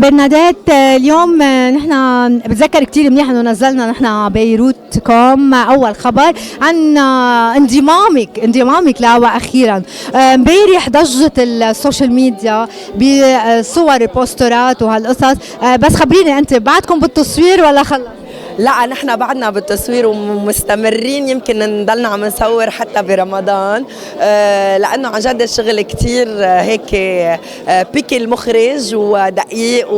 برنادات اليوم نحن بتذكر كتير منيح انه نزلنا نحن بيروت كوم اول خبر عن انضمامك لعوا اخيرا. امبارح ضجت السوشيال ميديا بصور بوسترات وهالقصص. بس خبريني انت بعدكم بالتصوير ولا خلص؟ لا نحن بعدنا بالتصوير ومستمرين، يمكن نضلنا عم نصور حتى برمضان. لانه عن جد الشغل كتير هيك بيكي المخرج ودقيق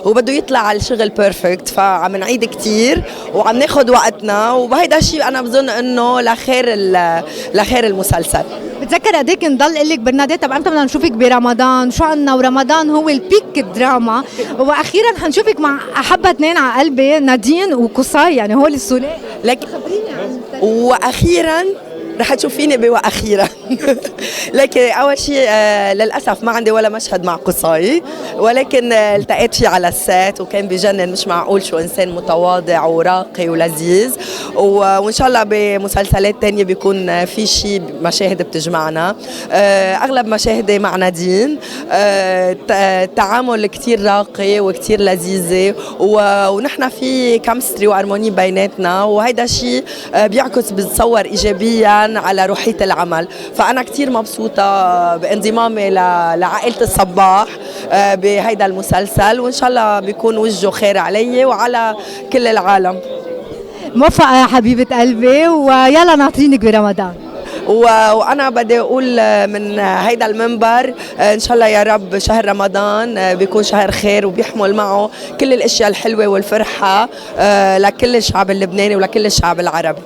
وبده يطلع الشغل بيرفكت، فعم نعيد كتير وعم ناخد وقتنا، وبهيدا الشيء انا بظن انه لخير المسلسل. بتذكر قديك نضل اقول لك برنادات طب امتى بدنا نشوفك برمضان؟ شو عنا؟ ورمضان هو البيك الدراما، واخيرا حنشوفك مع احبها اثنين على قلبي، نادين وقصي، يعني هول الثلاثي. لك واخيرا رح تشوفيني واخيرا. لكن اول شيء للاسف ما عندي ولا مشهد مع قصي، ولكن التقيت فيه على السات وكان بجنن، مش معقول شو انسان متواضع وراقي ولذيذ. وان شاء الله بمسلسلات تانية بيكون في شيء مشاهد بتجمعنا. اغلب مشاهدي مع نادين، تعامل كتير راقي وكتير لذيذة، ونحن في كيمستري وارموني بيناتنا، وهيدا الشيء بيعكس بتصور ايجابيا على روحية العمل. فأنا كتير مبسوطة بانضمامي لعائلة الصباح بهيدا المسلسل، وإن شاء الله بيكون وجهه خير علي وعلى كل العالم. موفقة يا حبيبة قلبي، ويلا ناطرينك برمضان. وانا بدي اقول من هيدا المنبر ان شاء الله يا رب شهر رمضان بيكون شهر خير وبيحمل معه كل الاشياء الحلوه والفرحه لكل الشعب اللبناني ولكل الشعب العربي.